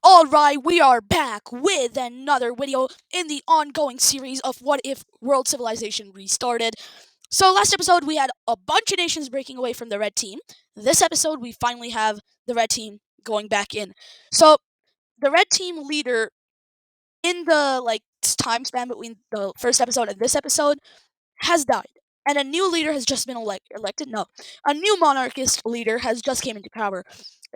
Alright, we are back with another video in the ongoing series of What If World Civilization Restarted. So last episode we had a bunch of nations breaking away from the red team. This episode we finally have the red team going back in. So the red team leader in the time span between the first episode and this episode has died. And a new leader has just been elected. No, a new monarchist leader has just came into power,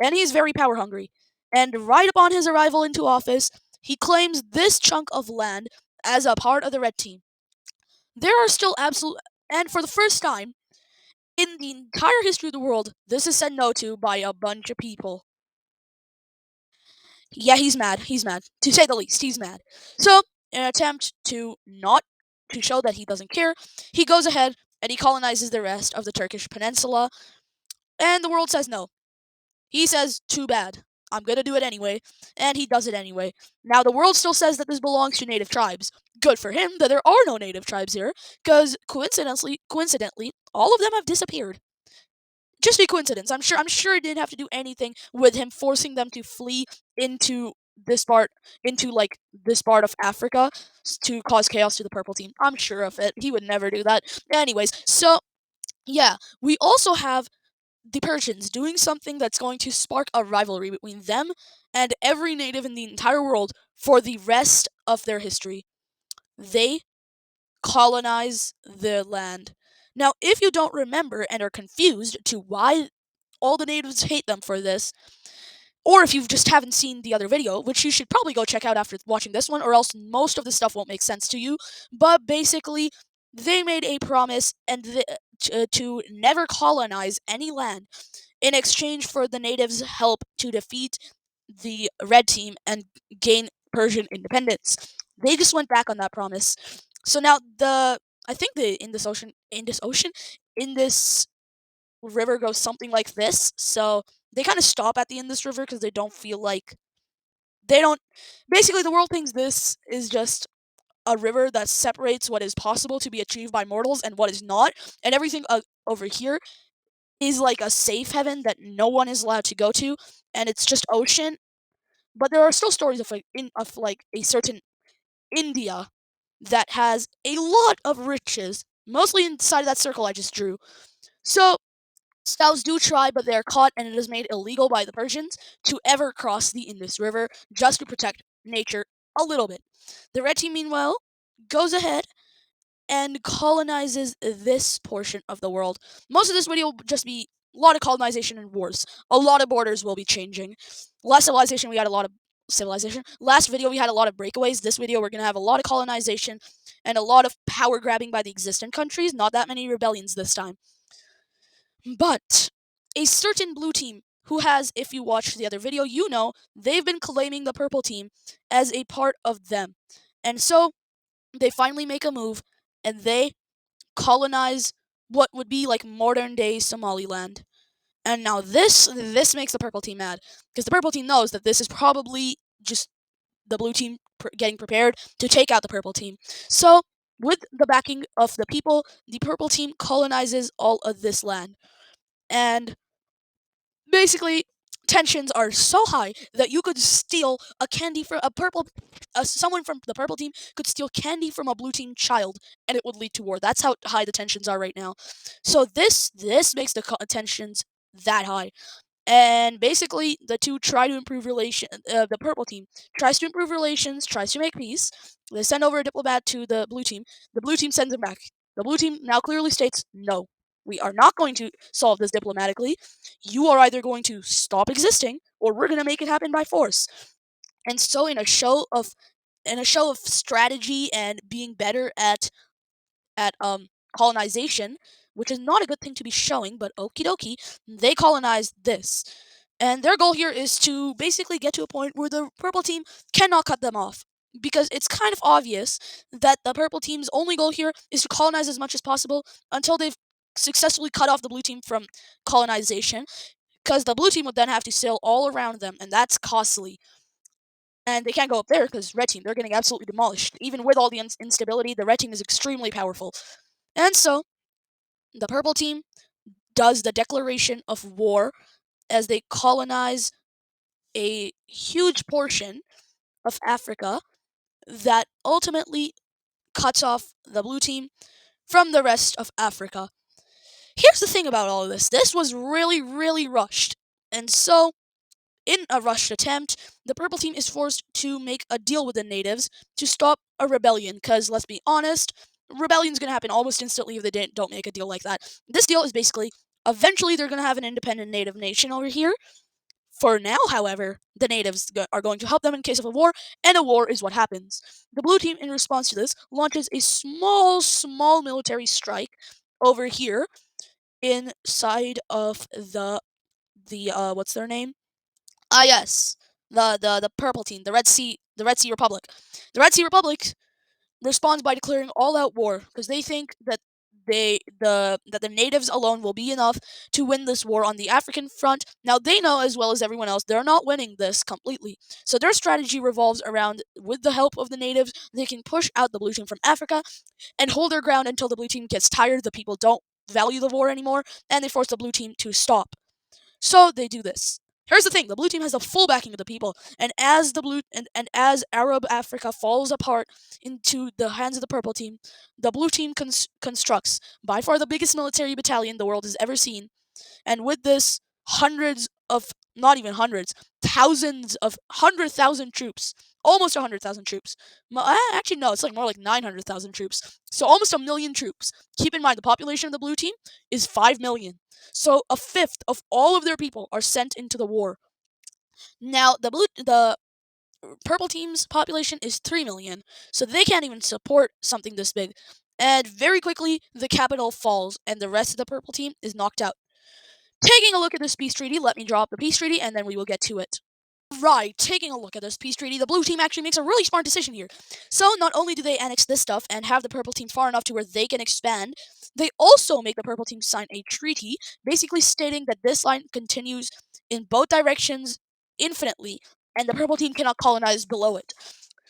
and he's very power hungry. And right upon his arrival into office, he claims this chunk of land as a part of the red team. There are still absolute, and for the first time in the entire history of the world, this is said no to by a bunch of people. Yeah, he's mad. He's mad, to say the least. He's mad. So, in an attempt to not to show that he doesn't care, he goes ahead and he colonizes the rest of the Turkish peninsula, and the world says no. He says, too bad. I'm gonna do it anyway, and he does it anyway. Now, the world still says that this belongs to native tribes. Good for him that there are no native tribes here, because coincidentally, all of them have disappeared. Just a coincidence. I'm sure it didn't have to do anything with him forcing them to flee into this part this part of Africa to cause chaos to the purple team. I'm sure of it. He would never do that. Anyways, so yeah, we also have the Persians doing something that's going to spark a rivalry between them and every native in the entire world for the rest of their history. They colonize the land. Now, if you don't remember and are confused to why all the natives hate them for this, or if you just haven't seen the other video, which you should probably go check out after watching this one, or else most of the stuff won't make sense to you. But basically, they made a promise to never colonize any land in exchange for the natives' help to defeat the red team and gain Persian independence. They just went back on that promise. So now I think the in this river goes something like this. So they kind of stop at the Indus River because they don't feel like they don't. Basically, the world thinks this is just a river that separates what is possible to be achieved by mortals and what is not, and everything over here is like a safe haven that no one is allowed to go to, and it's just ocean. But there are still stories of like a certain India that has a lot of riches, mostly inside of that circle I just drew. So scouts do try, but they are caught, and it is made illegal by the Persians to ever cross the Indus River just to protect nature a little bit. The Red Team, meanwhile, goes ahead and colonizes this portion of the world. Most of this video will just be a lot of colonization and wars. A lot of borders will be changing. Last civilization, we had a lot of civilization. Last video, we had a lot of breakaways. This video, we're going to have a lot of colonization and a lot of power grabbing by the existing countries. Not that many rebellions this time. But a certain blue team who has, if you watched the other video, you know they've been claiming the purple team as a part of them. And so they finally make a move and they colonize what would be like modern day Somaliland. And now this makes the purple team mad because the purple team knows that this is probably just the blue team getting prepared to take out the purple team. So, with the backing of the people, the purple team colonizes all of this land. And basically, tensions are so high that you could steal a candy from a purple someone from the purple team could steal candy from a blue team child and it would lead to war. That's how high the tensions are right now. So this makes the tensions that high. And basically, the two try to improve relation. The purple team tries to improve relations, tries to make peace. They send over a diplomat to the blue team. The blue team sends him back. The blue team now clearly states, "No, we are not going to solve this diplomatically. You are either going to stop existing, or we're going to make it happen by force." And so, in a show of strategy and being better at colonization, which is not a good thing to be showing, but okie dokie, they colonized this. And their goal here is to basically get to a point where the purple team cannot cut them off. Because it's kind of obvious that the purple team's only goal here is to colonize as much as possible until they've successfully cut off the blue team from colonization. Because the blue team would then have to sail all around them, and that's costly. And they can't go up there because red team, they're getting absolutely demolished. Even with all the instability, the red team is extremely powerful. And so, the purple team does the declaration of war as they colonize a huge portion of Africa that ultimately cuts off the blue team from the rest of Africa. Here's the thing about all of this. This was really, really rushed. And so, in a rushed attempt, the purple team is forced to make a deal with the natives to stop a rebellion. Because, let's be honest, rebellion's going to happen almost instantly if they don't make a deal like that. This deal is basically, eventually they're going to have an independent native nation over here. For now, however, the natives are going to help them in case of a war, and a war is what happens. The blue team, in response to this, launches a small military strike over here inside of the what's their name? Ah, yes, the purple team, the Red Sea Republic. The Red Sea Republic responds by declaring all-out war because they think that the natives alone will be enough to win this war on the African front. Now they know as well as everyone else they're not winning this completely. So their strategy revolves around, with the help of the natives, they can push out the blue team from Africa and hold their ground until the blue team gets tired, the people don't value the war anymore, and they force the blue team to stop. So they do this. Here's the thing: the blue team has the full backing of the people, and as Arab Africa falls apart into the hands of the purple team, the blue team constructs by far the biggest military battalion the world has ever seen, and with this, hundreds of, not even hundreds, thousands of 100,000 troops, almost 100,000 troops. Actually, no, it's like more like 900,000 troops. So almost a million troops. Keep in mind, the population of the blue team is 5 million. So a fifth of all of their people are sent into the war. Now, the purple team's population is 3 million, so they can't even support something this big. And very quickly, the capital falls, and the rest of the purple team is knocked out. Taking a look at this peace treaty, let me draw up the peace treaty and then we will get to it. Right, taking a look at this peace treaty, the blue team actually makes a really smart decision here. So not only do they annex this stuff and have the purple team far enough to where they can expand, they also make the purple team sign a treaty, basically stating that this line continues in both directions infinitely, and the purple team cannot colonize below it.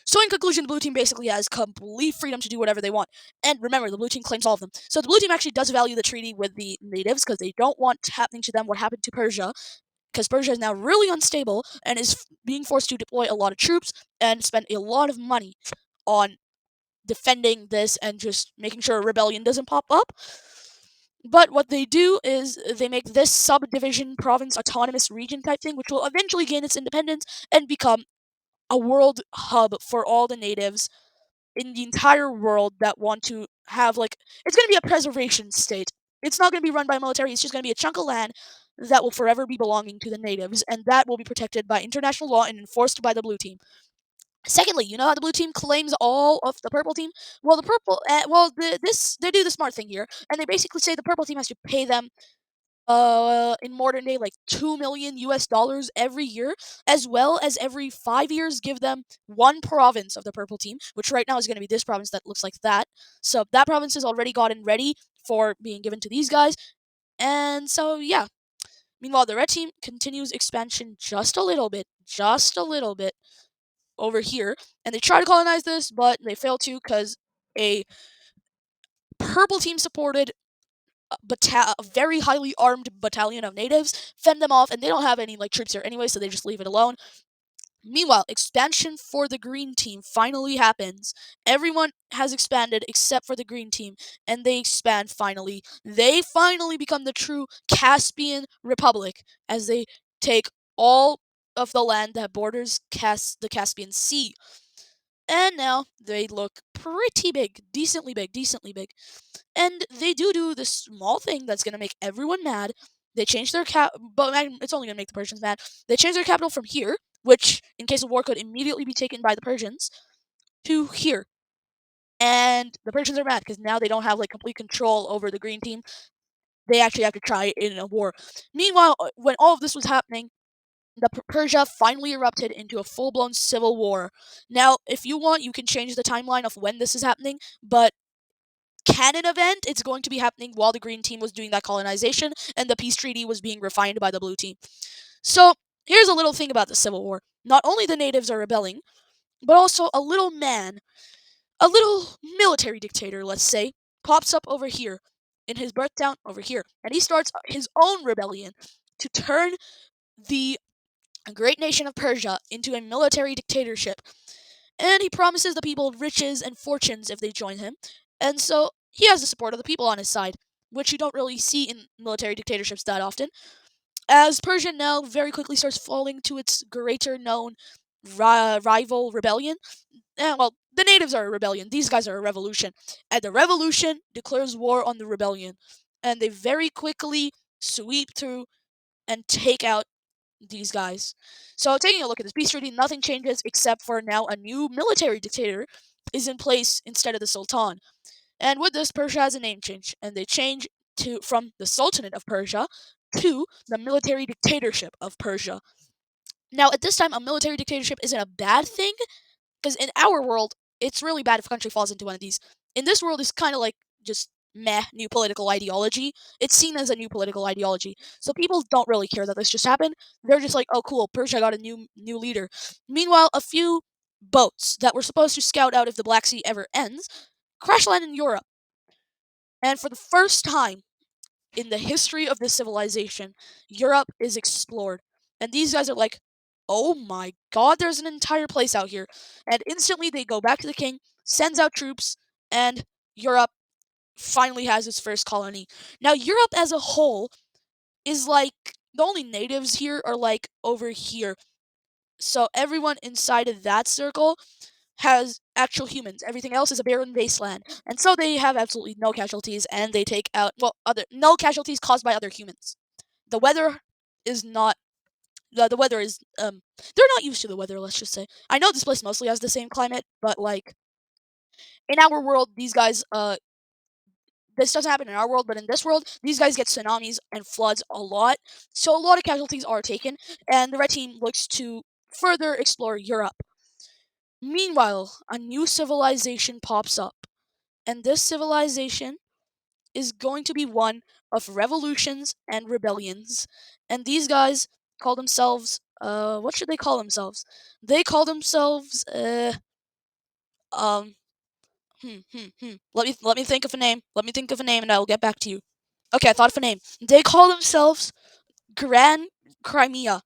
So in conclusion, the blue team basically has complete freedom to do whatever they want. And remember, the blue team claims all of them. So the blue team actually does value the treaty with the natives because they don't want happening to them what happened to Persia, because Persia is now really unstable and is being forced to deploy a lot of troops and spend a lot of money on defending this and just making sure a rebellion doesn't pop up. But what they do is they make this subdivision province autonomous region type thing, which will eventually gain its independence and become a world hub for all the natives in the entire world that want to have, like, it's going to be a preservation state. It's not going to be run by military, it's just going to be a chunk of land that will forever be belonging to the natives, and that will be protected by international law and enforced by the blue team. Secondly, you know how the blue team claims all of the purple team? Well, they do the smart thing here, and they basically say the purple team has to pay them in modern day, like 2 million US dollars every year, as well as every 5 years give them one province of the purple team, which right now is going to be this province that looks like that. So that province has already gotten ready for being given to these guys. And so, yeah. Meanwhile, the red team continues expansion just a little bit over here, and they try to colonize this, but they fail to because a purple team supported a very highly armed battalion of natives fend them off, and they don't have any like troops here anyway, so they just leave it alone. Meanwhile, expansion for the green team finally happens. Everyone has expanded except for the green team, and they expand finally. They finally become the true Caspian Republic as they take all of the land that borders the Caspian Sea. And now they look pretty big, decently big, decently big. And they do this small thing that's gonna make everyone mad. They change their but it's only gonna make the Persians mad. They change their capital from here, which in case of war could immediately be taken by the Persians, to here. And the Persians are mad because now they don't have like complete control over the green team. They actually have to try it in a war. Meanwhile, when all of this was happening, the Persia finally erupted into a full-blown civil war. Now, if you want, you can change the timeline of when this is happening, but canon event, it's going to be happening while the green team was doing that colonization and the peace treaty was being refined by the blue team. So, here's a little thing about the civil war. Not only the natives are rebelling, but also a little man, a little military dictator, let's say, pops up over here in his birth town over here, and he starts his own rebellion to turn the a great nation of Persia into a military dictatorship, and he promises the people riches and fortunes if they join him. And so he has the support of the people on his side, which you don't really see in military dictatorships that often. As Persia now very quickly starts falling to its greater known rival rebellion. Well, the natives are a rebellion. These guys are a revolution. And the revolution declares war on the rebellion. And they very quickly sweep through and take out these guys. So, taking a look at this peace treaty, nothing changes except for now a new military dictator is in place instead of the Sultan. And with this, Persia has a name change, and they change to from the Sultanate of Persia to the military dictatorship of Persia. Now, at this time, a military dictatorship isn't a bad thing, because in our world, it's really bad if a country falls into one of these. In this world, it's kind of like just meh, new political ideology. It's seen as a new political ideology. So people don't really care that this just happened. They're just like, oh, cool, Persia got a new leader. Meanwhile, a few boats that were supposed to scout out if the Black Sea ever ends crash land in Europe. And for the first time in the history of this civilization, Europe is explored. And these guys are like, oh my god, there's an entire place out here. And instantly they go back to the king, sends out troops, and Europe finally has its first colony. Now, Europe as a whole is like, the only natives here are like over here. So everyone inside of that circle has actual humans. Everything else is a barren wasteland. And so they have absolutely no casualties, and they take out, well, other no casualties caused by other humans. The weather is not the weather is they're not used to the weather, let's just say. I know this place mostly has the same climate, but like in our world, these guys this doesn't happen in our world, but in this world, these guys get tsunamis and floods a lot. So a lot of casualties are taken, and the red team looks to further explore Europe. Meanwhile, a new civilization pops up, and this civilization is going to be one of revolutions and rebellions. And these guys call themselves what should they call themselves? They call themselves um let me think of a name. Let me think of a name and I will get back to you. Okay, I thought of a name. They call themselves Grand Crimea.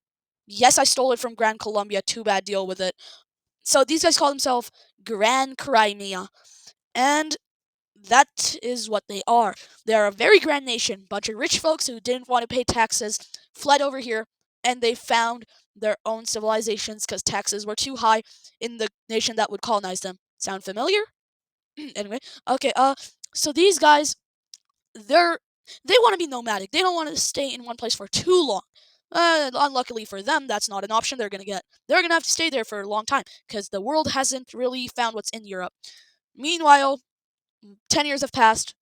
Yes, I stole it from Grand Colombia. Too bad, deal with it. So these guys call themselves Grand Crimea. And that is what they are. They are a very grand nation. Bunch of rich folks who didn't want to pay taxes fled over here, and they found their own civilizations because taxes were too high in the nation that would colonize them. Sound familiar? Anyway, okay. So these guys, they're they want to be nomadic. They don't want to stay in one place for too long. Unluckily for them, that's not an option they're gonna get. They're gonna have to stay there for a long time because the world hasn't really found what's in Europe. Meanwhile, 10 years have passed,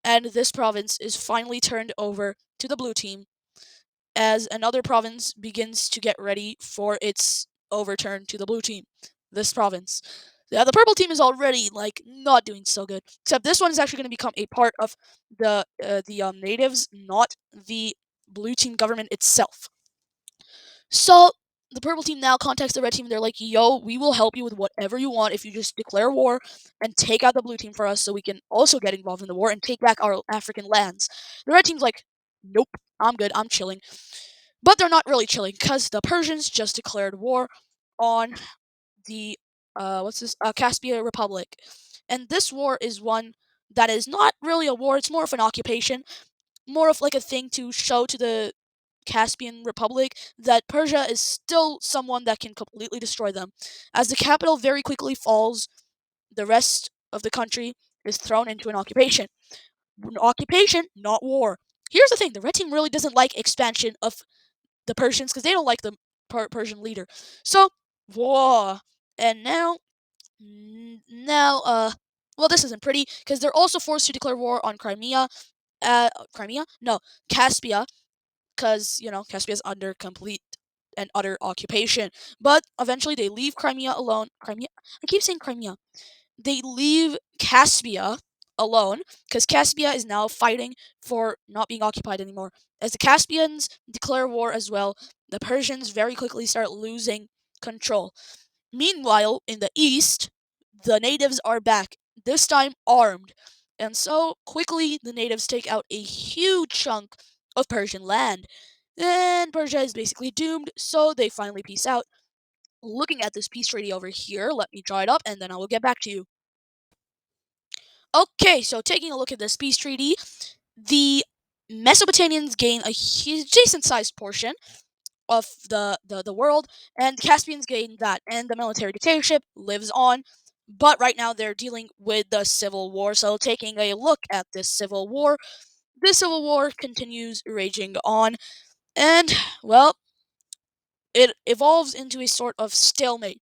and this province is finally turned over to the blue team as another province begins to get ready for its overturn to the blue team. This province. Yeah, the purple team is already like not doing so good. Except this one is actually going to become a part of the natives, not the blue team government itself. So the purple team now contacts the red team. They're like, "Yo, we will help you with whatever you want if you just declare war and take out the blue team for us, so we can also get involved in the war and take back our African lands." The red team's like, "Nope, I'm good. I'm chilling." But they're not really chilling because the Persians just declared war on the Caspia Republic, and this war is one that is not really a war. It's more of an occupation, more of like a thing to show to the Caspian Republic that Persia is still someone that can completely destroy them. As the capital very quickly falls, the rest of the country is thrown into an occupation. Occupation, not war. Here's the thing: the red team really doesn't like expansion of the Persians because they don't like the Persian leader. So war, and well, this isn't pretty because they're also forced to declare war on Crimea. Crimea? No, Caspia, because Caspia is under complete and utter occupation. But eventually, they leave Crimea alone. Crimea. I keep saying Crimea. They leave Caspia alone because Caspia is now fighting for not being occupied anymore. As the Caspians declare war as well, the Persians very quickly start losing control. Meanwhile, in the east, the natives are back, this time armed. And so quickly, the natives take out a huge chunk of Persian land. and Persia is basically doomed, so they finally peace out. Looking at this peace treaty over here, let me draw it up and then I will get back to you. Okay, so taking a look at this peace treaty, the Mesopotamians gain a decent sized portion of the world, and the Caspians gain that, and the military dictatorship lives on. But right now they're dealing with the civil war, so taking a look at this civil war continues raging on, and, well, it evolves into a sort of stalemate.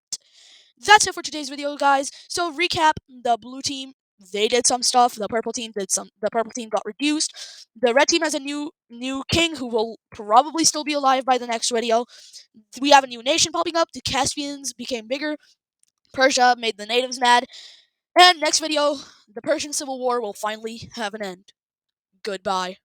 That's it for today's video, guys. So recap: the blue team, they did some stuff. The purple team did some. The purple team got reduced. The red team has a new king who will probably still be alive by the next video. We have a new nation popping up. The Caspians became bigger. Persia made the natives mad. And next video, the Persian Civil War will finally have an end. Goodbye.